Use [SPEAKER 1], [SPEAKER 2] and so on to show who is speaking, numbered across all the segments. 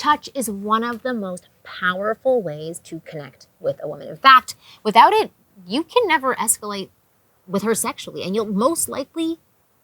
[SPEAKER 1] touch is one of the most powerful ways to connect with a woman. In fact, without it, you can never escalate with her sexually, and you'll most likely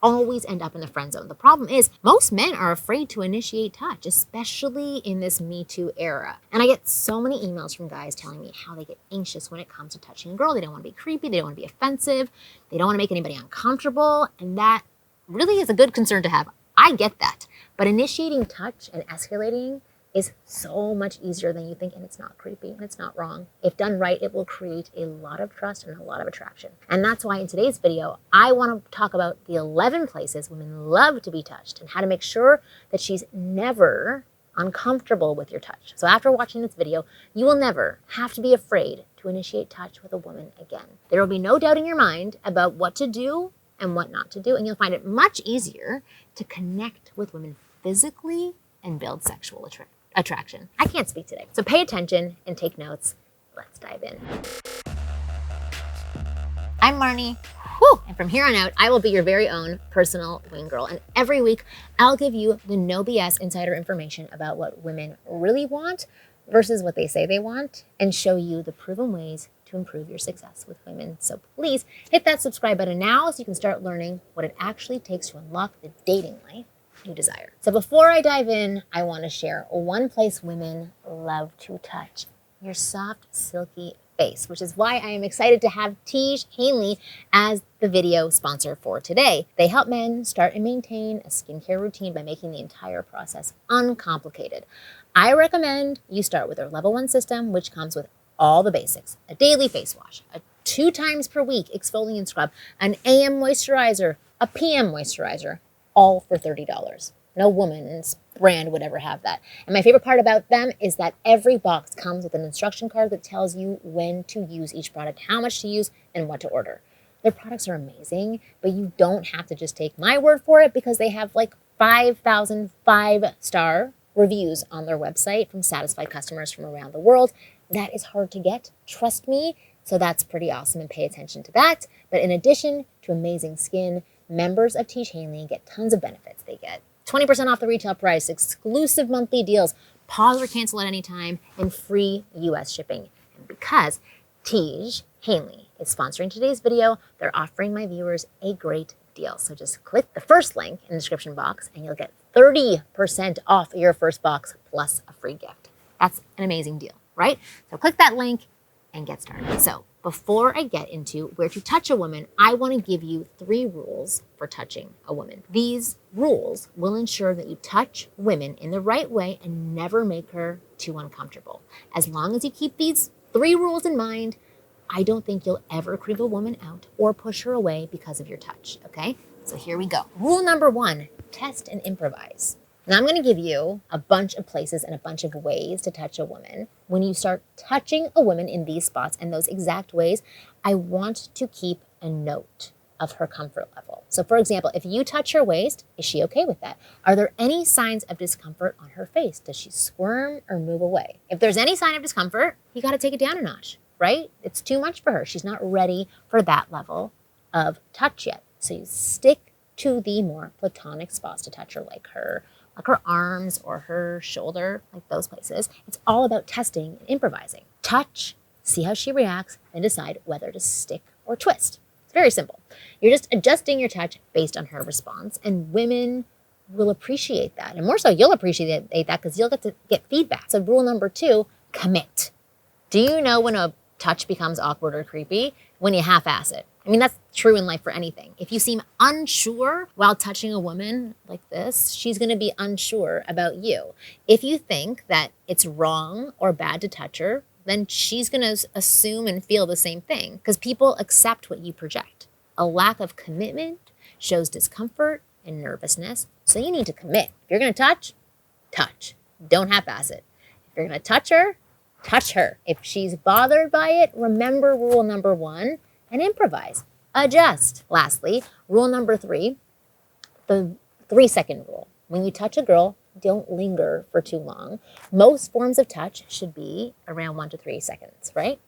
[SPEAKER 1] always end up in the friend zone. The problem is most men are afraid to initiate touch, especially in this Me Too era. And I get so many emails from guys telling me how they get anxious when it comes to touching a girl. They don't want to be creepy. They don't want to be offensive. They don't want to make anybody uncomfortable. And that really is a good concern to have. I get that. But initiating touch and escalating is so much easier than you think, and it's not creepy and it's not wrong. If done right, it will create a lot of trust and a lot of attraction. And that's why in today's video, I want to talk about the 11 places women love to be touched and how to make sure that she's never uncomfortable with your touch. So after watching this video, you will never have to be afraid to initiate touch with a woman again. There will be no doubt in your mind about what to do and what not to do, and you'll find it much easier to connect with women physically and build sexual attraction. I can't speak today, so pay attention and take notes. Let's dive in. I'm Marni, and from here on out, I will be your very own personal wing girl. And every week, I'll give you the no BS insider information about what women really want versus what they say they want, and show you the proven ways to improve your success with women. So please hit that subscribe button now so you can start learning what it actually takes to unlock the dating life you desire. So before I dive in, I want to share one place women love to touch: your soft, silky face, which is why I am excited to have Tige Hanley as the video sponsor for today. They help men start and maintain a skincare routine by making the entire process uncomplicated. I recommend you start with their level 1 system, which comes with all the basics: a daily face wash, a 2 times per week exfoliant scrub, an AM moisturizer, a PM moisturizer, all for $30. No woman's brand would ever have that. And my favorite part about them is that every box comes with an instruction card that tells you when to use each product, how much to use, and what to order. Their products are amazing, but you don't have to just take my word for it, because they have like 5,000 5-star reviews on their website from satisfied customers from around the world. That is hard to get, trust me. So that's pretty awesome, and pay attention to that. But in addition to amazing skin, members of Tige Hanley get tons of benefits. They get 20% off the retail price, exclusive monthly deals, pause or cancel at any time, and free US shipping. And because Tige Hanley is sponsoring today's video, they're offering my viewers a great deal. So just click the first link in the description box and you'll get 30% off your first box plus a free gift. That's an amazing deal, right? So click that link and get started. So before I get into where to touch a woman, I want to give you 3 rules for touching a woman. These rules will ensure that you touch women in the right way and never make her too uncomfortable. As long as you keep these 3 rules in mind, I don't think you'll ever creep a woman out or push her away because of your touch, okay? So here we go. Rule number 1, test and improvise. Now I'm going to give you a bunch of places and a bunch of ways to touch a woman. When you start touching a woman in these spots and those exact ways, I want to keep a note of her comfort level. So for example, if you touch her waist, is she okay with that? Are there any signs of discomfort on her face? Does she squirm or move away? If there's any sign of discomfort, you got to take it down a notch, right? It's too much for her. She's not ready for that level of touch yet. So you stick to the more platonic spots to touch her, like her arms or her shoulder, like those places. It's all about testing and improvising. Touch, see how she reacts, and decide whether to stick or twist. It's very simple. You're just adjusting your touch based on her response, and women will appreciate that. And more so, you'll appreciate that because you'll get to get feedback. So rule number 2, commit. Do you know when a touch becomes awkward or creepy? When you half-ass it. I mean, that's true in life for anything. If you seem unsure while touching a woman like this, she's going to be unsure about you. If you think that it's wrong or bad to touch her, then she's going to assume and feel the same thing, because people accept what you project. A lack of commitment shows discomfort and nervousness, so you need to commit. If you're going to touch, touch. Don't half-ass it. If you're going to touch her, touch her. If she's bothered by it, remember rule number 1 and improvise. Adjust. Lastly, rule number 3, the 3-second rule. When you touch a girl, don't linger for too long. Most forms of touch should be around 1 to 3 seconds, right?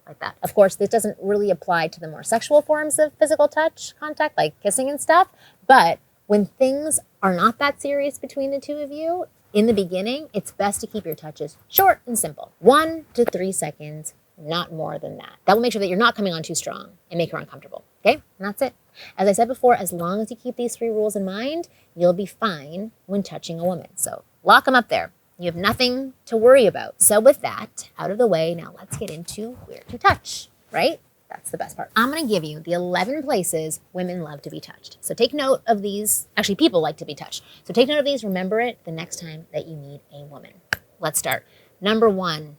[SPEAKER 1] Like that. Of course, this doesn't really apply to the more sexual forms of physical touch contact, like kissing and stuff. But when things are not that serious between the two of you, In the beginning, it's best to keep your touches short and simple. 1 to 3 seconds, not more than that. That will make sure that you're not coming on too strong and make her uncomfortable. Okay? And that's it. As I said before, as long as you keep these 3 rules in mind, you'll be fine when touching a woman. So lock them up there. You have nothing to worry about. So with that out of the way, now let's get into where to touch, right? That's the best part. I'm going to give you the 11 places women love to be touched. So take note of these. Actually, people like to be touched. So take note of these. Remember it the next time that you meet a woman. Let's start. Number 1,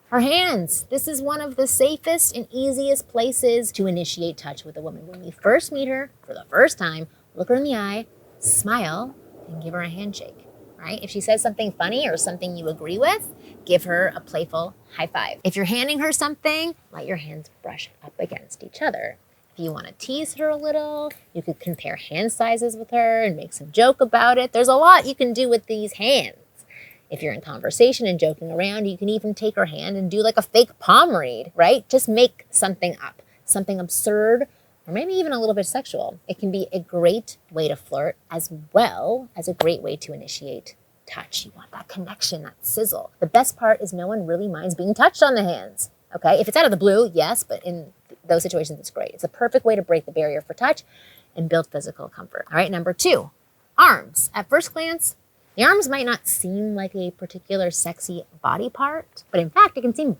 [SPEAKER 1] her hands. This is one of the safest and easiest places to initiate touch with a woman. When you first meet her for the first time, look her in the eye, smile, and give her a handshake. Right? If she says something funny or something you agree with, give her a playful high five. If you're handing her something, let your hands brush up against each other. If you want to tease her a little, you could compare hand sizes with her and make some joke about it. There's a lot you can do with these hands. If you're in conversation and joking around, you can even take her hand and do like a fake palm read, right? Just make something up, something absurd, or maybe even a little bit sexual. It can be a great way to flirt as well as a great way to initiate touch. You want that connection, that sizzle. The best part is no one really minds being touched on the hands, okay? If it's out of the blue, yes, but in those situations, it's great. It's a perfect way to break the barrier for touch and build physical comfort. All right, number 2, arms. At first glance, the arms might not seem like a particular sexy body part, but in fact, it can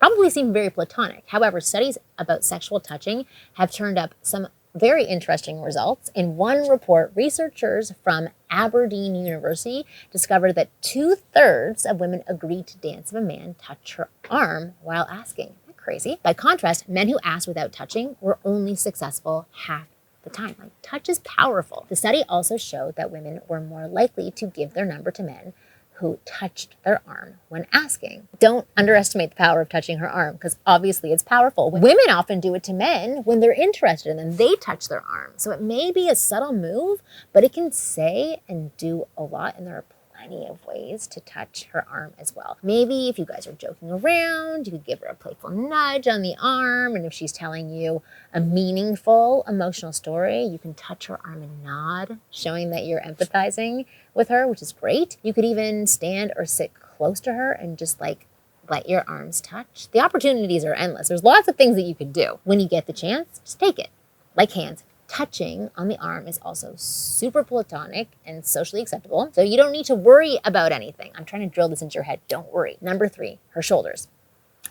[SPEAKER 1] probably seem very platonic. However, studies about sexual touching have turned up some very interesting results. In one report, researchers from Aberdeen University discovered that 2/3 of women agreed to dance if a man touched her arm while asking. Isn't that crazy? By contrast, men who asked without touching were only successful half the time. Like, touch is powerful. The study also showed that women were more likely to give their number to men who touched their arm when asking. Don't underestimate the power of touching her arm, because obviously it's powerful. Women often do it to men when they're interested and then they touch their arm. So it may be a subtle move, but it can say and do a lot, and there are plenty of ways to touch her arm as well. Maybe if you guys are joking around, you could give her a playful nudge on the arm, and if she's telling you a meaningful emotional story, you can touch her arm and nod, showing that you're empathizing with her, which is great. You could even stand or sit close to her and just let your arms touch. The opportunities are endless. There's lots of things that you could do. When you get the chance, just take it. Like hands. Touching on the arm is also super platonic and socially acceptable, so you don't need to worry about anything. I'm trying to drill this into your head. Don't worry. Number 3, her shoulders.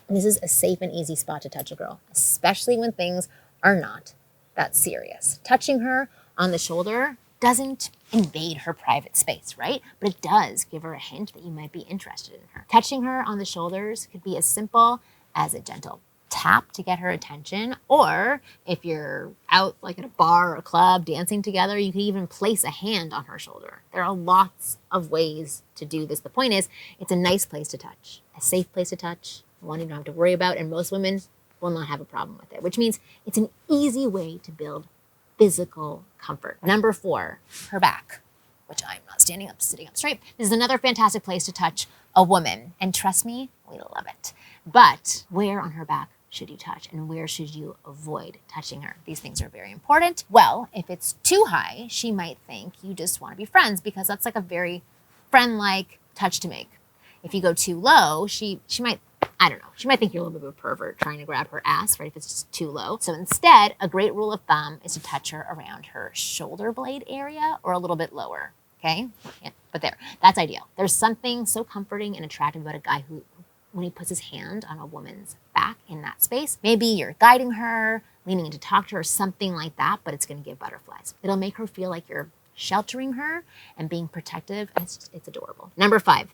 [SPEAKER 1] This is a safe and easy spot to touch a girl, especially when things are not that serious. Touching her on the shoulder doesn't invade her private space, right? But it does give her a hint that you might be interested in her. Touching her on the shoulders could be as simple as a gentle tap to get her attention, or if you're out like at a bar or a club dancing together, you can even place a hand on her shoulder. There are lots of ways to do this. The point is, it's a nice place to touch, a safe place to touch, one you don't have to worry about, and most women will not have a problem with it, which means it's an easy way to build physical comfort. Number 4, her back, which I'm not standing up, sitting up straight. This is another fantastic place to touch a woman, and trust me, we love it. But where on her back should you touch, and where should you avoid touching her? These things are very important. Well, if it's too high, she might think you just want to be friends, because that's like a very friend-like touch to make. If you go too low, she might, I don't know, she might think you're a little bit of a pervert trying to grab her ass, right, if it's just too low. So instead, a great rule of thumb is to touch her around her shoulder blade area or a little bit lower, okay? Yeah, but there, that's ideal. There's something so comforting and attractive about a guy who, when he puts his hand on a woman's back in that space, maybe you're guiding her, leaning in to talk to her, something like that, but it's going to give butterflies. It'll make her feel like you're sheltering her and being protective. It's adorable. Number 5,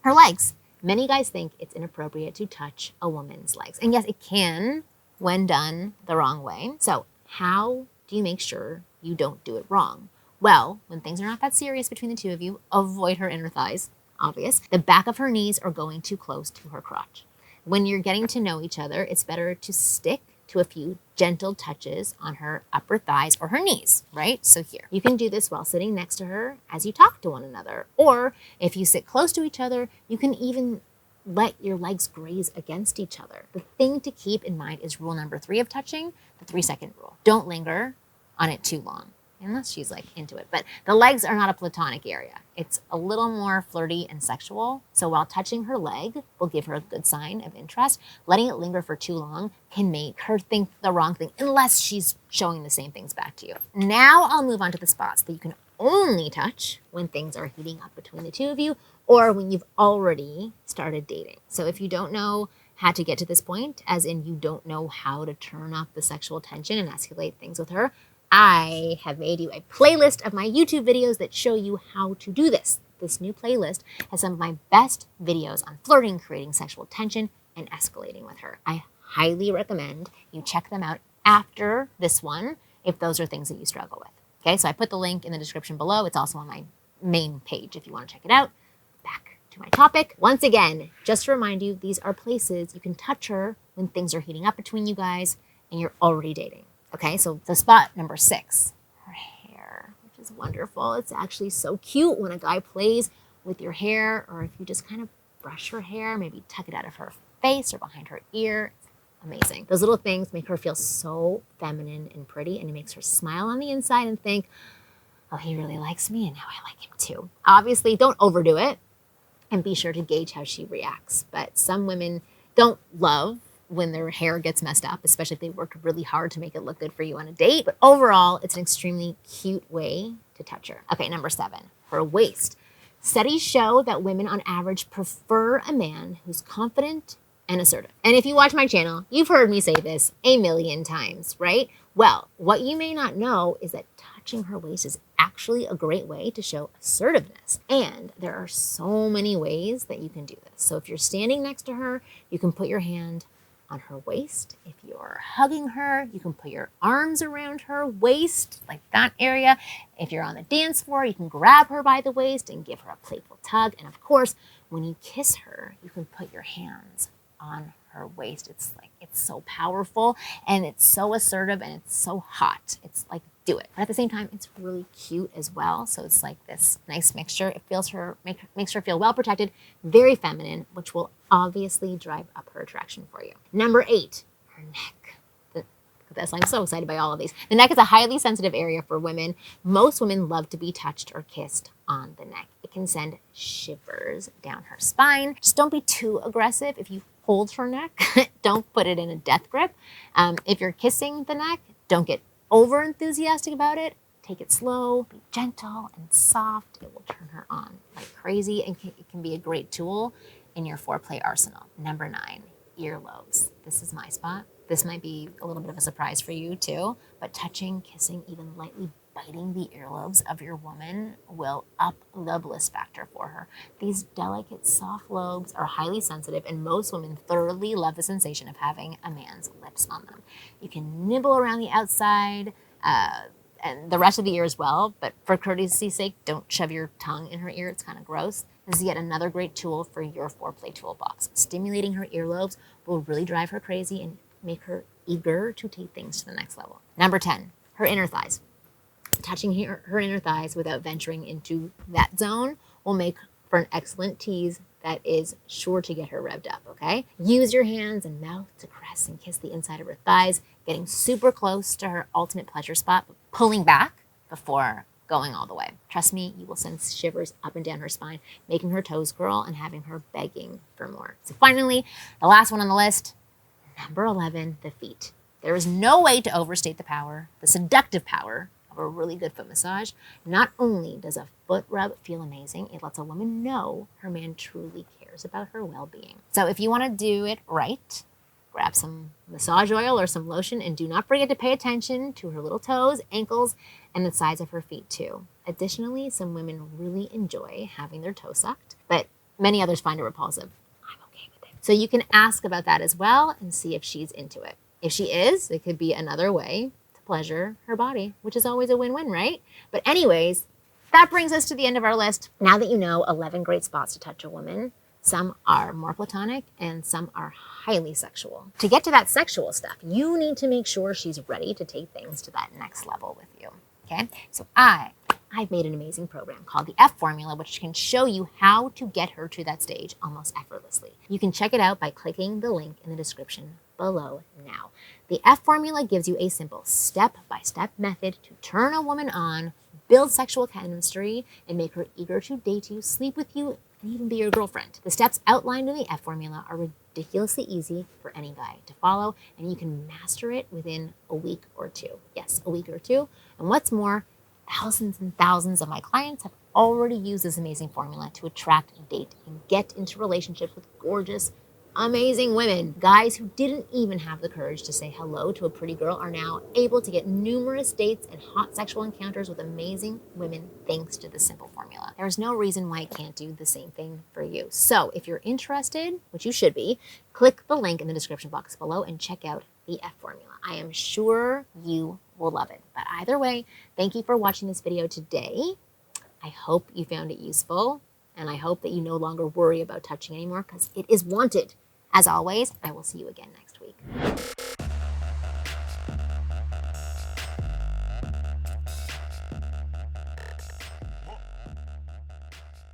[SPEAKER 1] her legs. Many guys think it's inappropriate to touch a woman's legs. And yes, it can when done the wrong way. So how do you make sure you don't do it wrong? Well, when things are not that serious between the two of you, avoid her inner thighs. Obvious. The back of her knees are going too close to her crotch. When you're getting to know each other, it's better to stick to a few gentle touches on her upper thighs or her knees, right? So here, you can do this while sitting next to her as you talk to one another. Or if you sit close to each other, you can even let your legs graze against each other. The thing to keep in mind is rule number 3 of touching, the 3-second rule. Don't linger on it too long. unless she's like into it. But the legs are not a platonic area. It's a little more flirty and sexual. So while touching her leg will give her a good sign of interest, letting it linger for too long can make her think the wrong thing unless she's showing the same things back to you. Now I'll move on to the spots that you can only touch when things are heating up between the two of you or when you've already started dating. So if you don't know how to get to this point, as in you don't know how to turn up the sexual tension and escalate things with her, I have made you a playlist of my YouTube videos that show you how to do this. This new playlist has some of my best videos on flirting, creating sexual tension, and escalating with her. I highly recommend you check them out after this one if those are things that you struggle with. Okay, so I put the link in the description below. It's also on my main page if you want to check it out. Back to my topic. Once again, just to remind you, these are places you can touch her when things are heating up between you guys and you're already dating. Okay, so spot number 6, her hair, which is wonderful. It's actually so cute when a guy plays with your hair, or if you just kind of brush her hair, maybe tuck it out of her face or behind her ear. It's amazing. Those little things make her feel so feminine and pretty, and it makes her smile on the inside and think, oh, he really likes me and now I like him too. Obviously, don't overdo it and be sure to gauge how she reacts. But some women don't love when their hair gets messed up, especially if they worked really hard to make it look good for you on a date. But overall, it's an extremely cute way to touch her. Okay, number 7, her waist. Studies show that women on average prefer a man who's confident and assertive. And if you watch my channel, you've heard me say this a million times, right? Well, what you may not know is that touching her waist is actually a great way to show assertiveness. And there are so many ways that you can do this. So if you're standing next to her, you can put your hand on her waist. If you're hugging her, you can put your arms around her waist, like that area. If you're on the dance floor, you can grab her by the waist and give her a playful tug. And of course, when you kiss her, you can put your hands on her waist. It's so powerful and it's so assertive and it's so hot. It's like, do it. But at the same time, it's really cute as well. So it's like this nice mixture. It makes her feel well protected, very feminine, which will obviously drive up her attraction for you. Number 8, her neck. I'm so excited by all of these. The neck is a highly sensitive area for women. Most women love to be touched or kissed on the neck. It can send shivers down her spine. Just don't be too aggressive. If you hold her neck, don't put it in a death grip. If you're kissing the neck, don't get over enthusiastic about it. Take it slow, be gentle and soft. It will turn her on like crazy, and it can be a great tool in your foreplay arsenal. Number 9, earlobes. This is my spot. This might be a little bit of a surprise for you too, but touching, kissing, even lightly biting the earlobes of your woman will up the bliss factor for her. These delicate, soft lobes are highly sensitive, and most women thoroughly love the sensation of having a man's lips on them. You can nibble around the outside and the rest of the ear as well, but for courtesy's sake, don't shove your tongue in her ear. It's kind of gross. This is yet another great tool for your foreplay toolbox. Stimulating her earlobes will really drive her crazy and make her eager to take things to the next level. Number 10, her inner thighs. Touching her inner thighs without venturing into that zone will make for an excellent tease that is sure to get her revved up, okay? Use your hands and mouth to caress and kiss the inside of her thighs, getting super close to her ultimate pleasure spot, but pulling back before going all the way. Trust me, you will send shivers up and down her spine, making her toes curl and having her begging for more. So finally, the last one on the list, number 11, the feet. There is no way to overstate the power, the seductive power of a really good foot massage. Not only does a foot rub feel amazing, it lets a woman know her man truly cares about her well-being. So if you want to do it right, grab some massage oil or some lotion, and do not forget to pay attention to her little toes, ankles, and the sides of her feet too. Additionally, some women really enjoy having their toes sucked, but many others find it repulsive. I'm okay with it. So you can ask about that as well and see if she's into it. If she is, it could be another way to pleasure her body, which is always a win-win, right? But anyways, that brings us to the end of our list. Now that you know 11 great spots to touch a woman, some are more platonic and some are highly sexual. To get to that sexual stuff, you need to make sure she's ready to take things to that next level with you, okay? So I've made an amazing program called the F Formula, which can show you how to get her to that stage almost effortlessly. You can check it out by clicking the link in the description below now. The F formula gives you a simple step-by-step method to turn a woman on, build sexual chemistry, and make her eager to date you, sleep with you, and even be your girlfriend. The steps outlined in the F formula are ridiculously easy for any guy to follow, and you can master it within a week or two. Yes, a week or two. And what's more, thousands and thousands of my clients have already used this amazing formula to attract, date, and get into relationships with gorgeous, amazing women. Guys who didn't even have the courage to say hello to a pretty girl are now able to get numerous dates and hot sexual encounters with amazing women thanks to the simple formula. There's no reason why it can't do the same thing for you. So if you're interested, which you should be, click the link in the description box below and check out the F formula. I am sure you will love it. But either way, thank you for watching this video today. I hope you found it useful, and I hope that you no longer worry about touching anymore because it is wanted. As always, I will see you again next week.